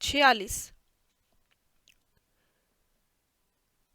46।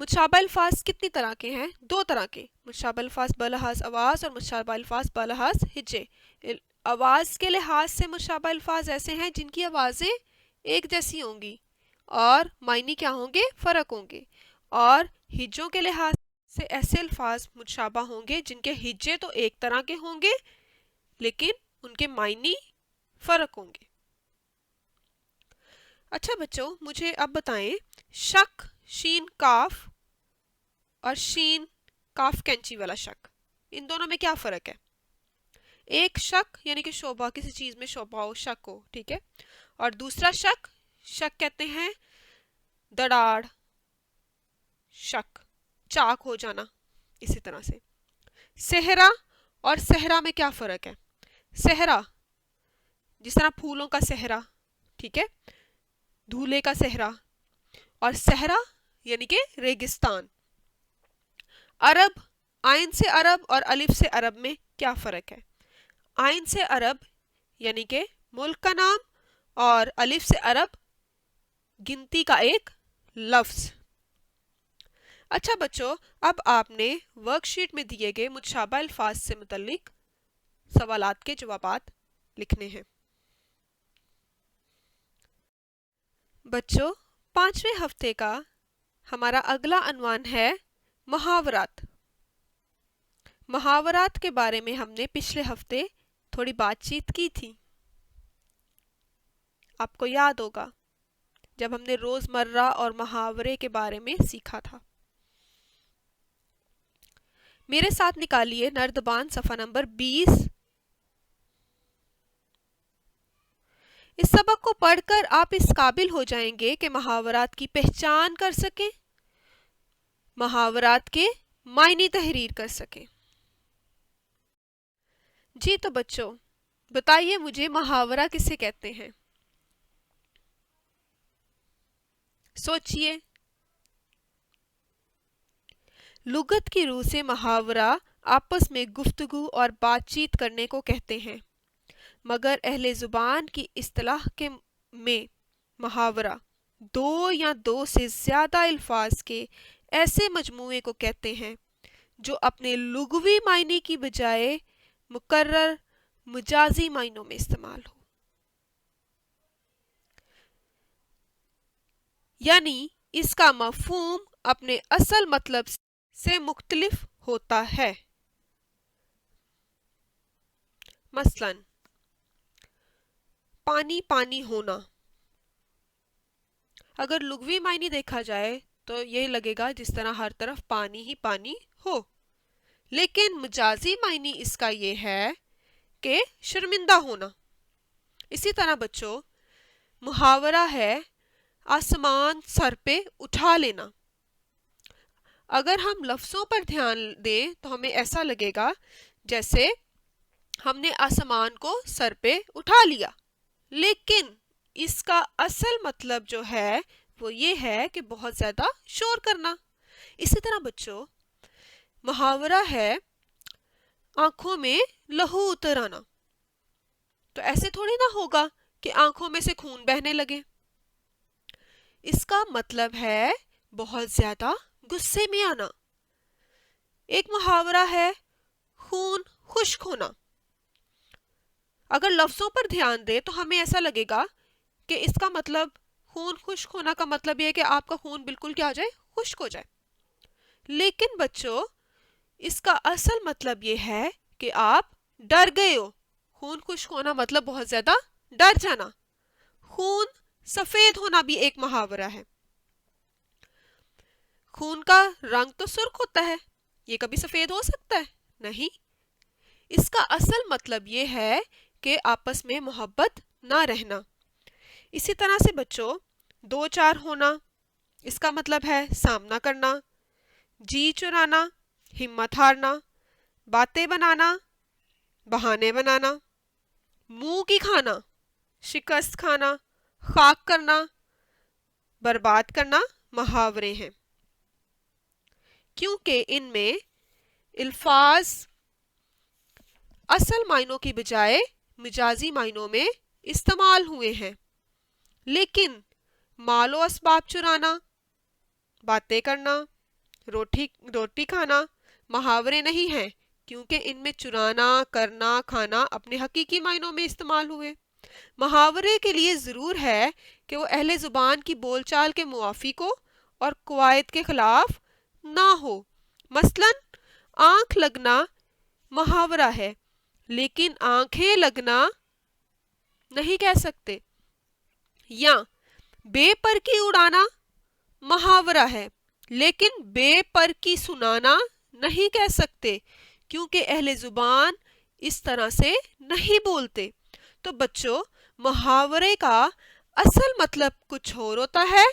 متشابہ الفاظ کتنی طرح کے ہیں؟ 2 طرح کے، متشابہ الفاظ بلحاظ آواز اور متشابہ الفاظ بلحاظ ہجے۔ آواز کے لحاظ سے متشابہ الفاظ ایسے ہیں جن کی آوازیں ایک جیسی ہوں گی اور معنی کیا ہوں گے؟ فرق ہوں گے۔ اور ہجوں کے لحاظ سے ایسے الفاظ متشابہ ہوں گے جن کے ہجے تو ایک طرح کے ہوں گے لیکن ان کے معنی فرق ہوں گے۔ اچھا بچوں، مجھے اب بتائیں شک شین کاف اور شین کاف کینچی والا شک، ان دونوں میں کیا فرق ہے؟ ایک شک یعنی کہ شعبہ، کسی چیز میں شعبہ ہو، شک ہو، ٹھیک ہے، اور دوسرا شک، شک کہتے ہیں دڑاڑ، شک، چاک ہو جانا۔ اسی طرح سے صحرا اور صحرا میں کیا فرق ہے؟ صحرا جس طرح پھولوں کا صحرا، ٹھیک ہے، دھولے کا صحرا، اور صحرا یعنی کہ ریگستان۔ عرب، عین سے عرب اور الف سے عرب میں کیا فرق ہے؟ عین سے عرب یعنی کہ ملک کا نام اور الف سے عرب گنتی کا ایک لفظ۔ اچھا بچوں، اب آپ نے ورک شیٹ میں دیے گئے متشابہ الفاظ سے متعلق سوالات کے جوابات لکھنے ہیں۔ بچوں، 5ویں ہفتے کا ہمارا اگلا عنوان ہے محاورات۔ محاورات کے بارے میں ہم نے پچھلے ہفتے تھوڑی بات چیت کی تھی، آپ کو یاد ہوگا جب ہم نے روزمرہ اور محاورے کے بارے میں سیکھا تھا۔ میرے ساتھ نکالیے نردبان صفحہ نمبر 20۔ اس سبق کو پڑھ کر آپ اس قابل ہو جائیں گے کہ محاورات کی پہچان کر سکیں، محاورات کے معنی تحریر کر سکیں۔ جی تو بچوں، بتائیے مجھے محاورہ کسے کہتے ہیں؟ سوچئے۔ لغت کی روح سے محاورہ آپس میں گفتگو اور بات چیت کرنے کو کہتے ہیں، مگر اہل زبان کی اصطلاح میں محاورہ 2 یا 2 سے زیادہ الفاظ کے ایسے مجموعے کو کہتے ہیں جو اپنے لغوی معنی کی بجائے مقرر مجازی معنوں میں استعمال ہو، یعنی اس کا مفہوم اپنے اصل مطلب سے مختلف ہوتا ہے۔ مثلاً پانی پانی ہونا، اگر لغوی معنی دیکھا جائے تو یہ لگے گا جس طرح ہر طرف پانی ہی پانی ہو، لیکن مجازی معنی اس کا یہ ہے کہ شرمندہ ہونا۔ اسی طرح بچوں، محاورہ ہے آسمان سر پہ اٹھا لینا۔ اگر ہم لفظوں پر دھیان دیں تو ہمیں ایسا لگے گا جیسے ہم نے آسمان کو سر پہ اٹھا لیا، لیکن اس کا اصل مطلب جو ہے وہ یہ ہے کہ بہت زیادہ شور کرنا۔ اسی طرح بچوں، محاورہ ہے آنکھوں میں لہو اتر آنا، تو ایسے تھوڑی نہ ہوگا کہ آنکھوں میں سے خون بہنے لگے، اس کا مطلب ہے بہت زیادہ غصے میں آنا۔ ایک محاورہ ہے خون خشک ہونا، اگر لفظوں پر دھیان دے تو ہمیں ایسا لگے گا کہ اس کا مطلب خون خشک ہونا کا مطلب یہ ہے کہ آپ کا خون بالکل کیا ہو جائے؟ خشک ہو جائے، لیکن بچوں اس کا اصل مطلب یہ ہے کہ آپ ڈر گئے ہو۔ خون خشک ہونا مطلب بہت زیادہ ڈر جانا۔ خون سفید ہونا بھی ایک محاورہ ہے۔ خون کا رنگ تو سرخ ہوتا ہے، یہ کبھی سفید ہو سکتا ہے؟ نہیں۔ اس کا اصل مطلب یہ ہے کہ آپس میں محبت نہ رہنا۔ اسی طرح سے بچوں، 2 4 ہونا، اس کا مطلب ہے سامنا کرنا، جی چرانا، ہمت ہارنا، باتیں بنانا، بہانے بنانا، منہ کی کھانا، شکست کھانا، خاک کرنا، برباد کرنا محاورے ہیں، کیونکہ ان میں الفاظ اصل معنوں کی بجائے مجازی معنوں میں استعمال ہوئے ہیں۔ لیکن مال و اسباب چرانا، باتیں کرنا، روٹی کھانا محاورے نہیں ہیں کیونکہ ان میں چرانا، کرنا، کھانا اپنے حقیقی معنوں میں استعمال ہوئے۔ محاورے کے لیے ضرور ہے کہ وہ اہل زبان کی بول چال کے موافق ہو اور قواعد کے خلاف نہ ہو۔ مثلا آنکھ لگنا محاورہ ہے لیکن آنکھیں لگنا نہیں کہہ سکتے، یا بے پر کی اڑانا محاورہ ہے لیکن بے پر کی سنانا نہیں کہہ سکتے کیونکہ اہل زبان اس طرح سے نہیں بولتے۔ تو بچوں، محاورے کا اصل مطلب کچھ اور ہوتا ہے،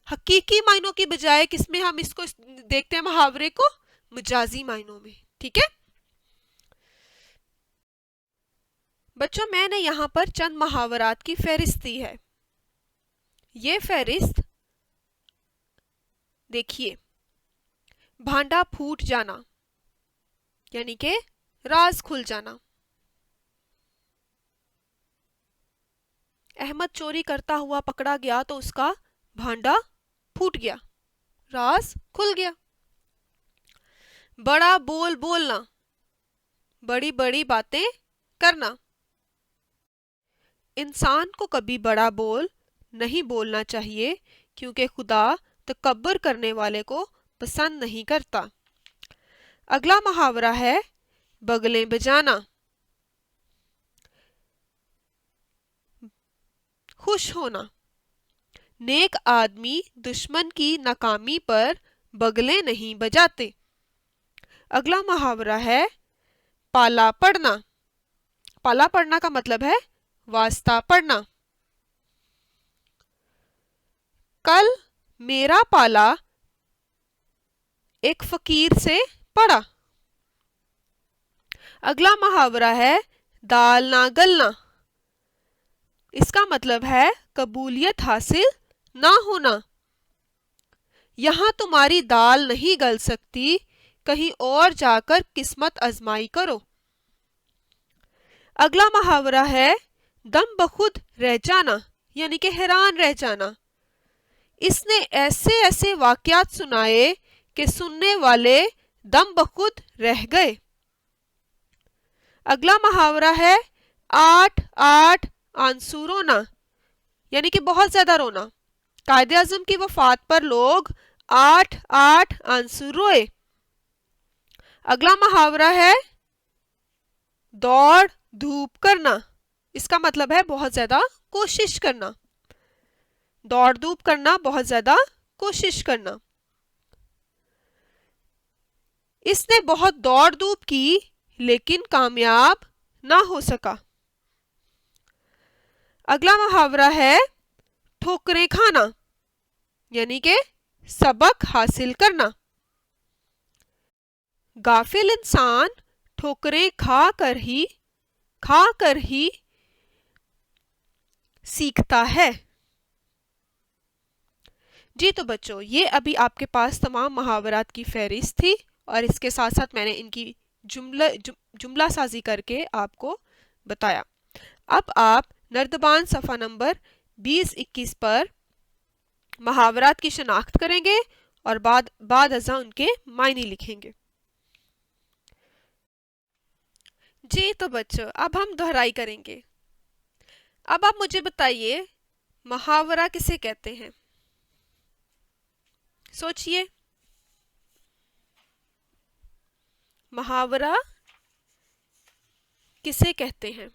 حقیقی معنوں کی بجائے کس میں ہم اس کو دیکھتے ہیں محاورے کو؟ مجازی معنوں میں، ٹھیک ہے بچوں؟ میں نے یہاں پر چند محاورات کی فہرست دی ہے۔ یہ فہرست دیکھیے، بھانڈا پھوٹ جانا یعنی کہ راز کھل جانا، احمد چوری کرتا ہوا پکڑا گیا تو اس کا بھانڈا پھوٹ گیا، راز کھل گیا۔ بڑا بول بولنا، بڑی بڑی باتیں کرنا، انسان کو کبھی بڑا بول نہیں بولنا چاہیے کیونکہ خدا تکبر کرنے والے کو پسند نہیں کرتا۔ اگلا محاورہ ہے بغلیں بجانا، خوش ہونا، نیک آدمی دشمن کی ناکامی پر بغلیں نہیں بجاتے۔ اگلا محاورہ ہے پالا پڑنا، پالا پڑنا کا مطلب ہے واسطہ پڑنا۔ کل میرا پالا ایک فقیر سے پڑا۔ اگلا محاورہ ہے دال نہ گلنا، اس کا مطلب ہے قبولیت حاصل نہ ہونا، یہاں تمہاری دال نہیں گل سکتی، کہیں اور جا کر قسمت آزمائی کرو۔ اگلا محاورہ ہے دم بخود رہ جانا یعنی کہ حیران رہ جانا، اس نے ایسے ایسے واقعات سنائے کہ سننے والے دم بخود رہ گئے۔ اگلا محاورہ ہے آٹھ آٹھ آنسو رونا یعنی کہ بہت زیادہ رونا، قائد اعظم کی وفات پر لوگ آٹھ آٹھ آنسو روئے۔ اگلا محاورہ ہے دوڑ دھوپ کرنا، اس کا مطلب ہے بہت زیادہ کوشش کرنا، دوڑ دھوپ کرنا، بہت زیادہ کوشش کرنا۔ اس نے بہت دوڑ دھوپ کی لیکن کامیاب نہ ہو سکا۔ اگلا محاورہ ہے ٹھوکریں کھانا یعنی کہ سبق حاصل کرنا، غافل انسان ٹھوکریں کھا کر ہی سیکھتا ہے۔ جی تو بچوں، یہ ابھی آپ کے پاس تمام محاورات کی فہرست تھی اور اس کے ساتھ ساتھ میں نے ان کی جملہ سازی کر کے آپ کو بتایا۔ اب آپ نردبان صفحہ نمبر 20-21 پر محاورات کی شناخت کریں گے اور بعد ازاں ان کے معنی لکھیں گے۔ جی تو بچوں، اب ہم دہرائی کریں گے۔ اب آپ مجھے بتائیے محاورہ کسے کہتے ہیں؟ سوچئے، محاورہ کسے کہتے ہیں؟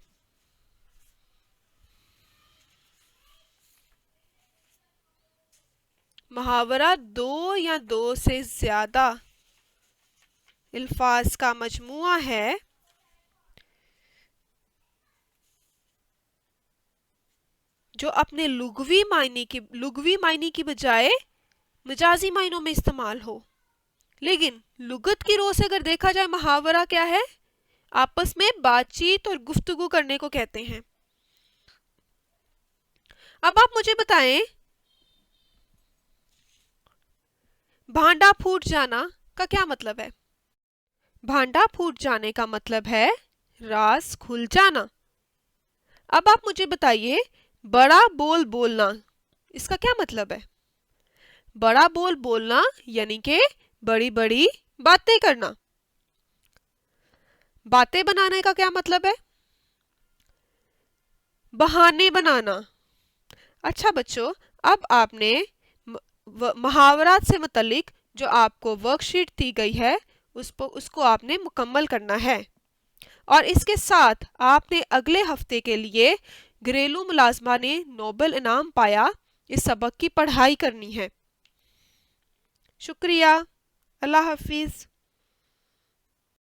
محاورہ دو یا دو سے زیادہ الفاظ کا مجموعہ ہے جو اپنے لغوی معنی کی بجائے مجازی معنوں میں استعمال ہو۔ لیکن لغت کی رو سے اگر دیکھا جائے محاورہ کیا ہے؟ آپس میں بات چیت اور گفتگو کرنے کو کہتے ہیں۔ اب آپ مجھے بتائیں بھانڈا پھوٹ جانا کا کیا مطلب ہے؟ بھانڈا پھوٹ جانے کا مطلب ہے راز کھل جانا۔ اب آپ مجھے بتائیے بڑا بول بولنا، اس کا کیا مطلب ہے؟ بڑا بول بولنا یعنی کہ بڑی بڑی باتیں کرنا۔ باتیں بنانے کا کیا مطلب ہے؟ بہانے بنانا۔ اچھا بچوں، اب آپ نے محاورات سے متعلق جو آپ کو ورک شیٹ دی گئی ہے اس کو آپ نے مکمل کرنا ہے، اور اس کے ساتھ آپ نے اگلے ہفتے کے لیے گھریلو ملازمہ نے نوبل انعام پایا اس سبق کی پڑھائی کرنی ہے۔ شکریہ۔ اللہ حافظ۔